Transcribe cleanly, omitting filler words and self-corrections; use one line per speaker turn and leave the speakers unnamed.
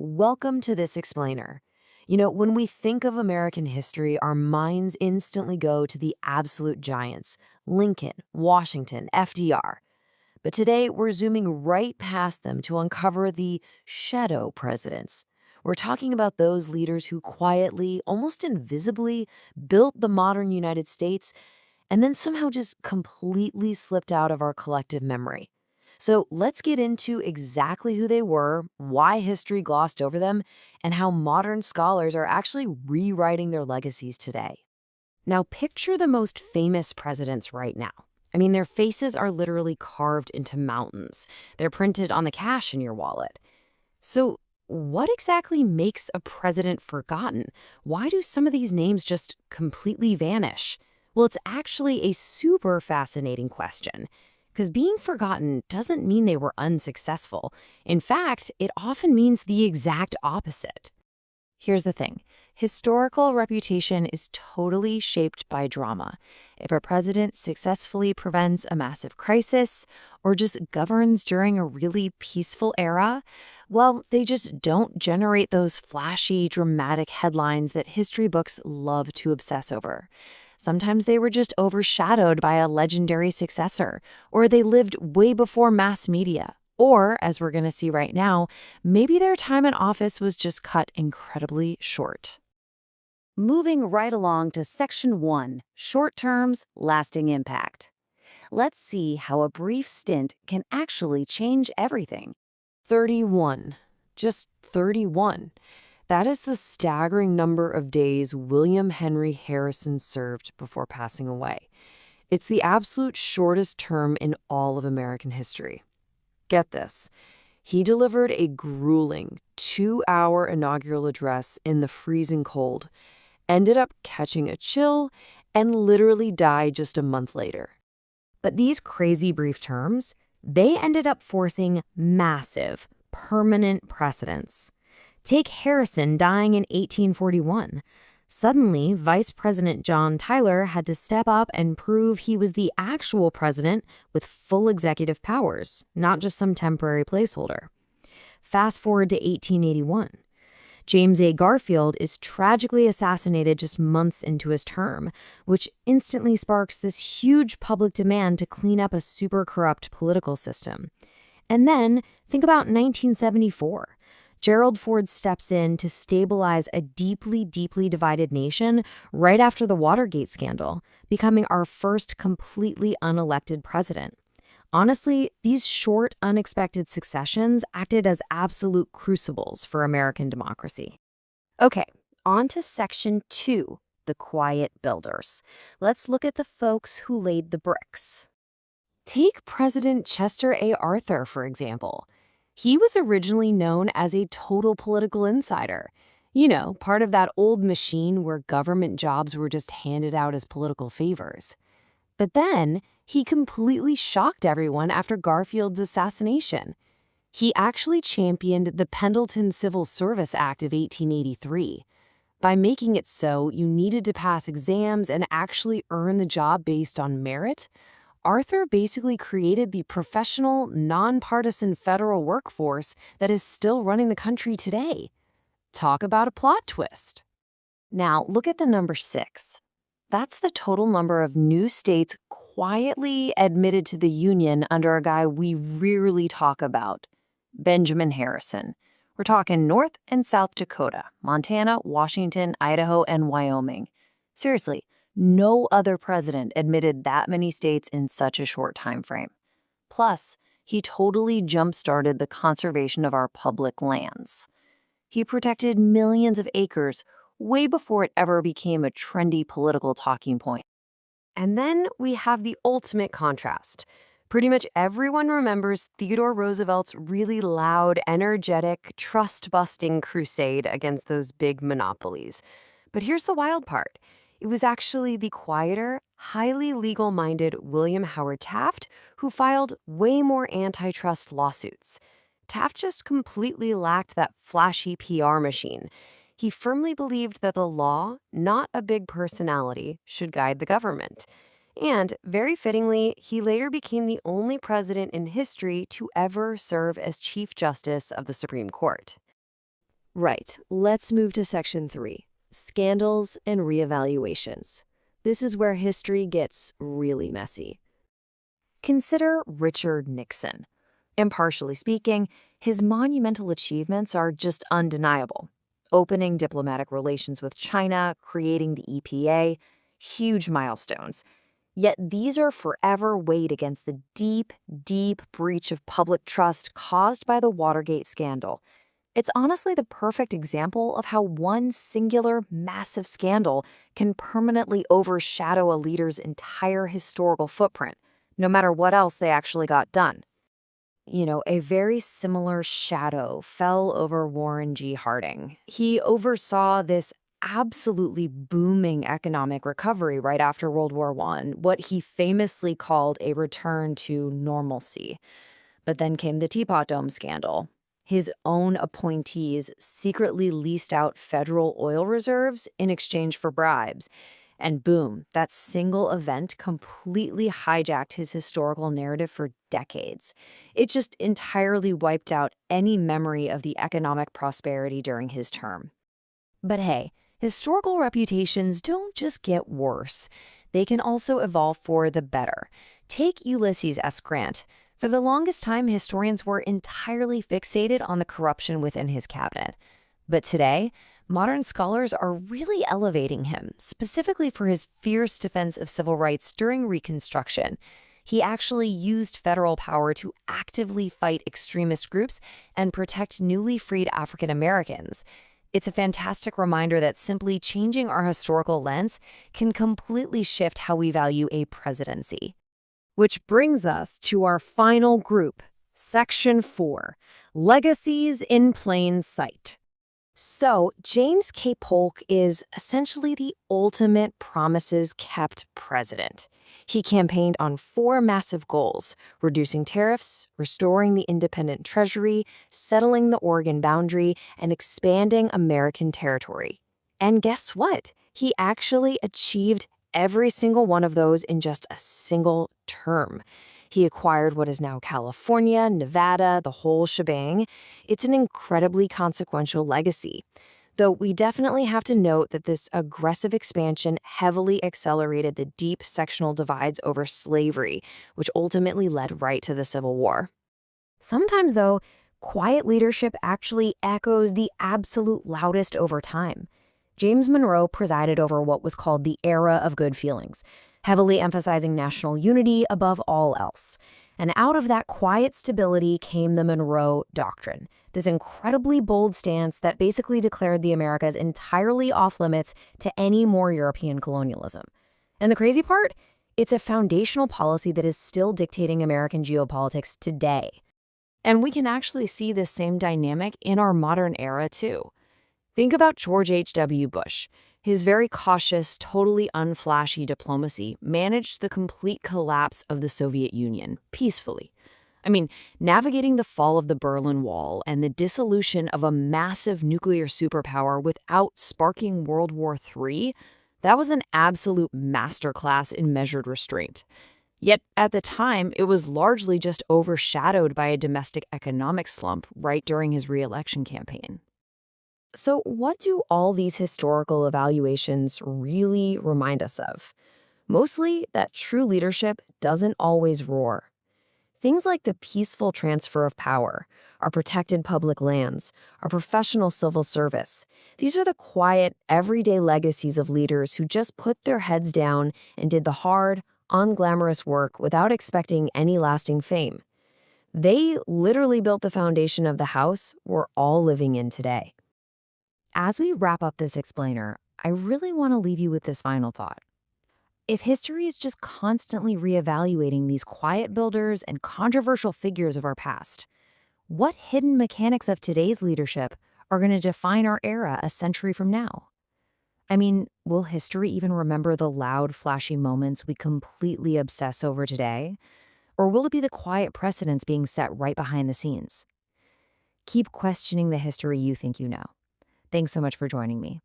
Welcome to this explainer. When we think of American history, our minds instantly go to the absolute giants Lincoln, Washington, FDR. But today, we're zooming right past them to uncover the shadow presidents. We're talking about those leaders who quietly, almost invisibly, built the modern United States and then somehow just completely slipped out of our collective memory. So let's get into exactly who they were, why history glossed over them, and how modern scholars are actually rewriting their legacies today. Now, picture the most famous presidents right now. Their faces are literally carved into mountains. They're printed on the cash in your wallet. So, what exactly makes a president forgotten? Why do some of these names just completely vanish? Well, it's actually a super fascinating question. Because being forgotten doesn't mean they were unsuccessful. In fact, it often means the exact opposite. Here's the thing. Historical reputation is totally shaped by drama. If a president successfully prevents a massive crisis or just governs during a really peaceful era, well, they just don't generate those flashy, dramatic headlines that history books love to obsess over. Sometimes they were just overshadowed by a legendary successor, or they lived way before mass media. Or, as we're going to see right now, maybe their time in office was just cut incredibly short. Moving right along to Section 1, Short Terms, Lasting Impact. Let's see how a brief stint can actually change everything. 31. Just 31. That is the staggering number of days William Henry Harrison served before passing away. It's the absolute shortest term in all of American history. Get this. He delivered a grueling 2-hour inaugural address in the freezing cold, ended up catching a chill, and literally died just a month later. But these crazy brief terms, they ended up forcing massive, permanent precedents. Take Harrison dying in 1841. Suddenly, Vice President John Tyler had to step up and prove he was the actual president with full executive powers, not just some temporary placeholder. Fast forward to 1881. James A. Garfield is tragically assassinated just months into his term, which instantly sparks this huge public demand to clean up a super corrupt political system. And then, think about 1974. Gerald Ford steps in to stabilize a deeply, deeply divided nation right after the Watergate scandal, becoming our first completely unelected president. Honestly, these short, unexpected successions acted as absolute crucibles for American democracy. Okay, on to Section 2, the quiet builders. Let's look at the folks who laid the bricks. Take President Chester A. Arthur, for example. He was originally known as a total political insider. Part of that old machine where government jobs were just handed out as political favors. But then, he completely shocked everyone after Garfield's assassination. He actually championed the Pendleton Civil Service Act of 1883. By making it so you needed to pass exams and actually earn the job based on merit, Arthur basically created the professional, nonpartisan federal workforce that is still running the country today. Talk about a plot twist. Now, look at the number 6. That's the total number of new states quietly admitted to the Union under a guy we rarely talk about, Benjamin Harrison. We're talking North and South Dakota, Montana, Washington, Idaho, and Wyoming. Seriously. No other president admitted that many states in such a short time frame. Plus, he totally jump-started the conservation of our public lands. He protected millions of acres way before it ever became a trendy political talking point. And then we have the ultimate contrast. Pretty much everyone remembers Theodore Roosevelt's really loud, energetic, trust-busting crusade against those big monopolies. But here's the wild part. It was actually the quieter, highly legal-minded William Howard Taft who filed way more antitrust lawsuits. Taft just completely lacked that flashy PR machine. He firmly believed that the law, not a big personality, should guide the government. And, very fittingly, he later became the only president in history to ever serve as Chief Justice of the Supreme Court.
Right. Let's move to section 3, scandals and reevaluations. This is where history gets really messy.
Consider Richard Nixon. Impartially speaking, his monumental achievements are just undeniable. Opening diplomatic relations with China, creating the EPA, huge milestones. Yet these are forever weighed against the deep, deep breach of public trust caused by the Watergate scandal. It's honestly the perfect example of how one singular, massive scandal can permanently overshadow a leader's entire historical footprint, no matter what else they actually got done. A very similar shadow fell over Warren G. Harding. He oversaw this absolutely booming economic recovery right after World War I, what he famously called a return to normalcy. But then came the Teapot Dome scandal. His own appointees secretly leased out federal oil reserves in exchange for bribes. And boom, that single event completely hijacked his historical narrative for decades. It just entirely wiped out any memory of the economic prosperity during his term. But hey, historical reputations don't just get worse. They can also evolve for the better. Take Ulysses S. Grant. For the longest time, historians were entirely fixated on the corruption within his cabinet. But today, modern scholars are really elevating him, specifically for his fierce defense of civil rights during Reconstruction. He actually used federal power to actively fight extremist groups and protect newly freed African Americans. It's a fantastic reminder that simply changing our historical lens can completely shift how we value a presidency. Which brings us to our final group, Section 4, Legacies in Plain Sight. So, James K. Polk is essentially the ultimate promises-kept president. He campaigned on 4 massive goals: reducing tariffs, restoring the independent treasury, settling the Oregon boundary, and expanding American territory. And guess what? He actually achieved every single one of those in just a single term. He acquired what is now California, Nevada, the whole shebang. It's an incredibly consequential legacy. Though we definitely have to note that this aggressive expansion heavily accelerated the deep sectional divides over slavery, which ultimately led right to the Civil War. Sometimes, though, quiet leadership actually echoes the absolute loudest over time. James Monroe presided over what was called the Era of Good Feelings, heavily emphasizing national unity above all else. And out of that quiet stability came the Monroe Doctrine, this incredibly bold stance that basically declared the Americas entirely off limits to any more European colonialism. And the crazy part? It's a foundational policy that is still dictating American geopolitics today. And we can actually see this same dynamic in our modern era, too. Think about George H.W. Bush. His very cautious, totally unflashy diplomacy managed the complete collapse of the Soviet Union peacefully. I mean, navigating the fall of the Berlin Wall and the dissolution of a massive nuclear superpower without sparking World War III, that was an absolute masterclass in measured restraint. Yet at the time, it was largely just overshadowed by a domestic economic slump right during his re-election campaign. So what do all these historical evaluations really remind us of? Mostly that true leadership doesn't always roar. Things like the peaceful transfer of power, our protected public lands, our professional civil service. These are the quiet, everyday legacies of leaders who just put their heads down and did the hard, unglamorous work without expecting any lasting fame. They literally built the foundation of the house we're all living in today. As we wrap up this explainer, I really want to leave you with this final thought. If history is just constantly reevaluating these quiet builders and controversial figures of our past, what hidden mechanics of today's leadership are going to define our era a century from now? I mean, will history even remember the loud, flashy moments we completely obsess over today? Or will it be the quiet precedents being set right behind the scenes? Keep questioning the history you think you know. Thanks so much for joining me.